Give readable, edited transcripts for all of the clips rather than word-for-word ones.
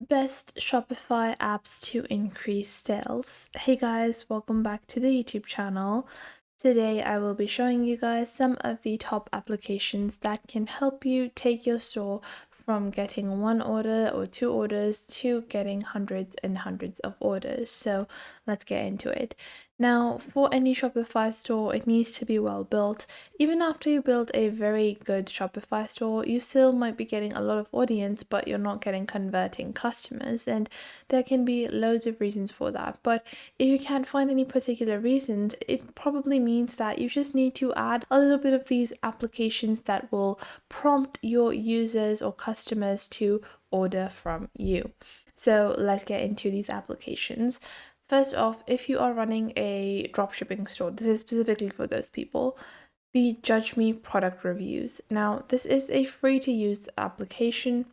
Best Shopify apps to increase sales. Hey guys, welcome back to the YouTube channel. Today I will be showing you guys some of the top applications that can help you take your store from getting one order or two orders to getting hundreds and hundreds of orders. So let's get into it. Now, for any Shopify store, it needs to be well built. Even after you build a very good Shopify store, you still might be getting a lot of audience, but you're not getting converting customers. And there can be loads of reasons for that. But if you can't find any particular reasons, it probably means that you just need to add a little bit of these applications that will prompt your users or customers to order from you. So let's get into these applications. First off, if you are running a dropshipping store, this is specifically for those people, the Judge Me product reviews. Now, this is a free to use application.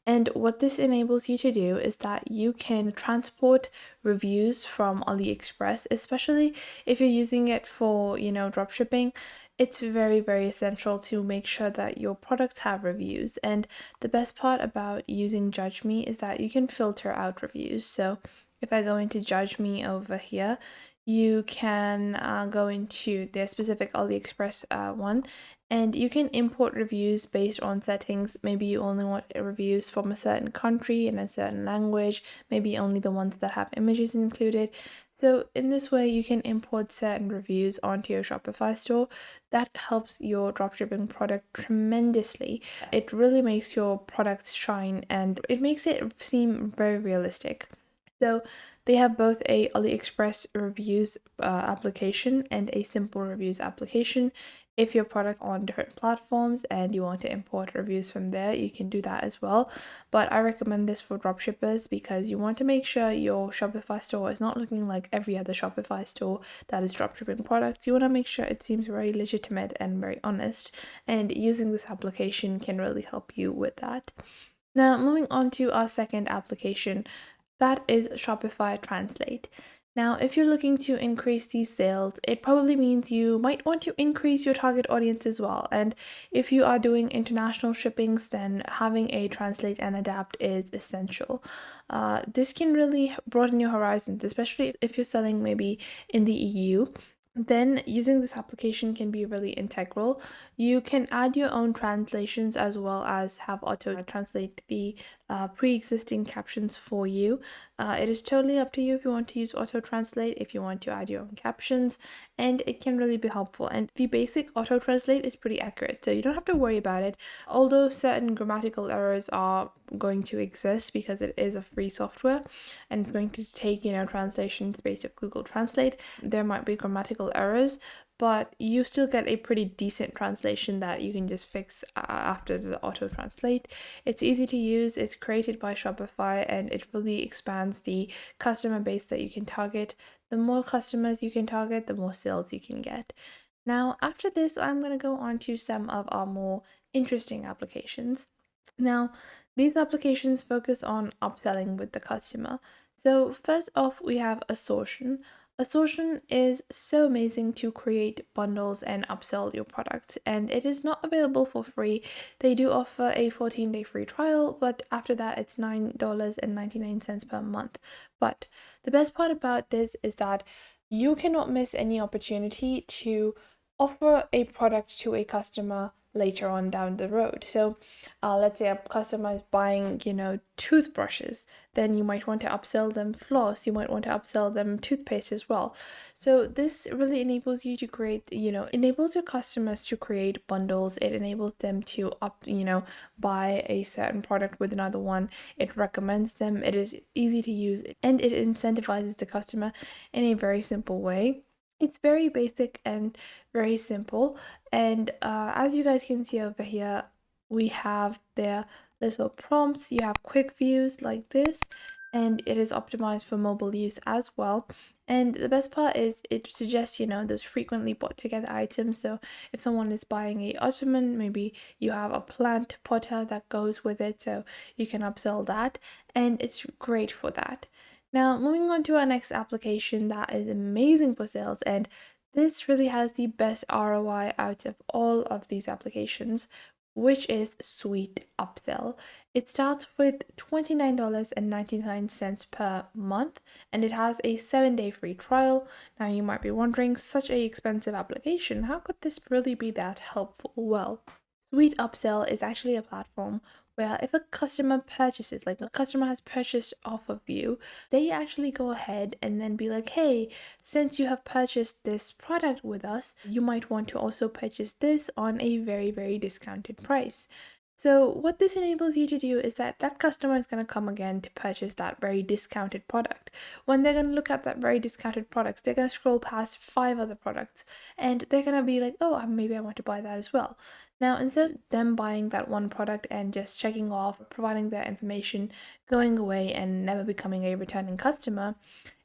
And what this enables you to do is that you can transport reviews from AliExpress, especially if you're using it for, dropshipping. It's very, very essential to make sure that your products have reviews. And the best part about using Judge Me is that you can filter out reviews. So if I go into Judge Me over here, you can go into their specific AliExpress one, and you can import reviews based on settings. Maybe you only want reviews from a certain country in a certain language, maybe only the ones that have images included. So in this way, you can import certain reviews onto your Shopify store. That helps your dropshipping product tremendously. It really makes your product shine and it makes it seem very realistic. So they have both a AliExpress reviews application and a simple reviews application. If your product on different platforms and you want to import reviews from there, you can do that as well. But I recommend this for dropshippers because you want to make sure your Shopify store is not looking like every other Shopify store that is dropshipping products. You want to make sure it seems very legitimate and very honest, and using this application can really help you with that. Now, moving on to our second application, that is Shopify Translate. Now, if you're looking to increase these sales, it probably means you might want to increase your target audience as well. And if you are doing international shippings, then having a translate and adapt is essential. This can really broaden your horizons, especially if you're selling maybe in the EU. Then using this application can be really integral. You can add your own translations as well as have auto translate the pre-existing captions for you. It is totally up to you if you want to use auto translate, if you want to add your own captions, and it can really be helpful. And the basic auto translate is pretty accurate, so you don't have to worry about it. Although certain grammatical errors are going to exist because it is a free software and it's going to take, translations based off Google Translate, there might be grammatical errors, but you still get a pretty decent translation that you can just fix after the auto translate. It's easy to use, it's created by Shopify, and it really expands the customer base that you can target. The more customers you can target, the more sales you can get. Now, after this, I'm going to go on to some of our more interesting applications. Now, these applications focus on upselling with the customer. So, first off, we have Assortion. Assortion is so amazing to create bundles and upsell your products, and it is not available for free. They do offer a 14-day free trial, but after that, it's $9.99 per month. But the best part about this is that you cannot miss any opportunity to offer a product to a customer later on down the road. So let's say a customer is buying, toothbrushes, then you might want to upsell them floss, you might want to upsell them toothpaste as well. So this really enables you to create, enables your customers to create bundles. It enables them to buy a certain product with another one. It recommends them. It is easy to use and it incentivizes the customer in a very simple way. It's very basic and very simple. And as you guys can see over here, we have their little prompts. You have quick views like this, and it is optimized for mobile use as well. And the best part is it suggests, those frequently bought together items. So if someone is buying a ottoman, maybe you have a plant potter that goes with it, so you can upsell that, and it's great for that. Now, moving on to our next application that is amazing for sales, and this really has the best ROI out of all of these applications. which is Sweet Upsell. It starts with $29.99 per month, and it has a 7-day free trial. Now you might be wondering, such a expensive application, how could this really be that helpful? Well, Sweet Upsell is actually a platform where if a customer purchases, like a customer has purchased off of you, they actually go ahead and then be like, hey, since you have purchased this product with us, you might want to also purchase this on a very, very discounted price. So what this enables you to do is that that customer is going to come again to purchase that very discounted product. When they're going to look at that very discounted products, they're going to scroll past 5 other products and they're going to be like, oh, maybe I want to buy that as well. Now, instead of them buying that one product and just checking off, providing their information, going away and never becoming a returning customer,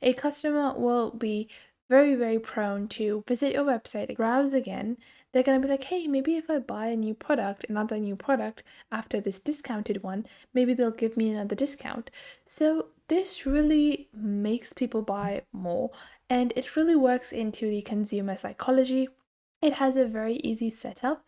a customer will be very, very prone to visit your website, browse again. They're going to be like, hey, maybe if I buy a new product, another new product after this discounted one, maybe they'll give me another discount. So this really makes people buy more, and it really works into the consumer psychology. It has a very easy setup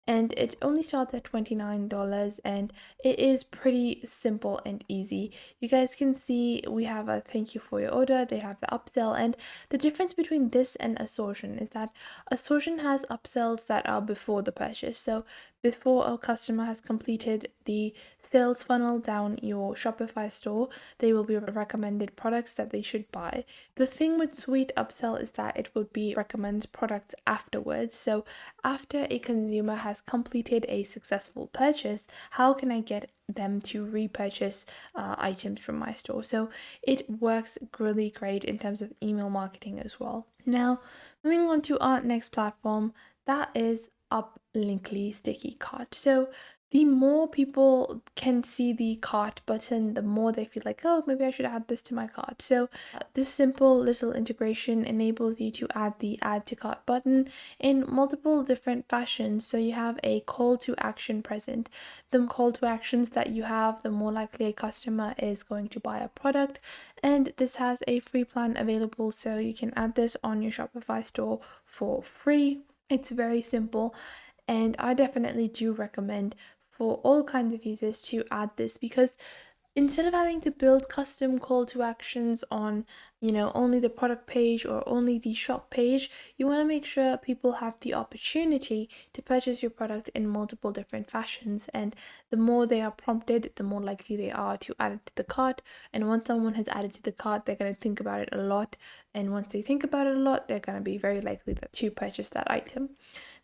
and it only starts at $29 and it is pretty simple and easy. You guys can see we have a thank you for your order, they have the upsell, and the difference between this and assortion is that assortion has upsells that are before the purchase. So before a customer has completed the sales funnel down your Shopify store, they will be recommended products that they should buy. The thing with Sweet Upsell is that it will be recommends products afterwards. So after a consumer has completed a successful purchase, how can I get them to repurchase items from my store? So it works really great in terms of email marketing as well. Now, moving on to our next platform, that is Uplinkly Sticky Cart. So the more people can see the cart button, the more they feel like, oh, maybe I should add this to my cart. So this simple little integration enables you to add the add to cart button in multiple different fashions. So you have a call to action present. The call to actions that you have, the more likely a customer is going to buy a product. And this has a free plan available, so you can add this on your Shopify store for free. It's very simple, and I definitely do recommend for all kinds of users to add this, because instead of having to build custom call to actions on, only the product page or only the shop page, you want to make sure people have the opportunity to purchase your product in multiple different fashions. And the more they are prompted, the more likely they are to add it to the cart. And once someone has added to the cart, they're going to think about it a lot. And once they think about it a lot, they're going to be very likely to purchase that item.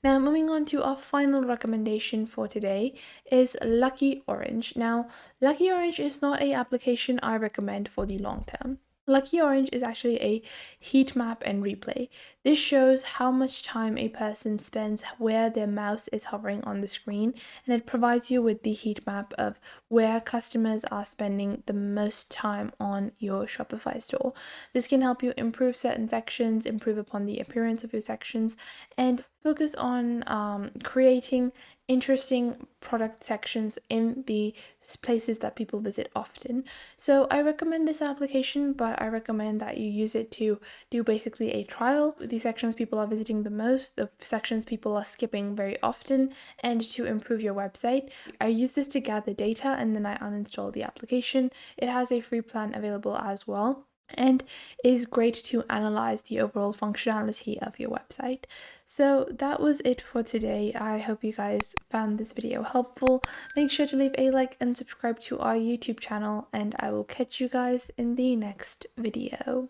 Now, moving on to our final recommendation for today is Lucky Orange. Now, Lucky Orange is not an application I recommend for the long term. Lucky Orange is actually a heat map and replay. This shows how much time a person spends where their mouse is hovering on the screen, and it provides you with the heat map of where customers are spending the most time on your Shopify store. This can help you improve certain sections, improve upon the appearance of your sections, and focus on creating interesting product sections in the places that people visit often. So I recommend this application, but I recommend that you use it to do basically a trial. The sections people are visiting the most, the sections people are skipping very often, and to improve your website. I use this to gather data and then I uninstall the application. It has a free plan available as well, and is great to analyze the overall functionality of your website. So that was it for today. I hope you guys found this video helpful. Make sure to leave a like and subscribe to our YouTube channel, and I will catch you guys in the next video.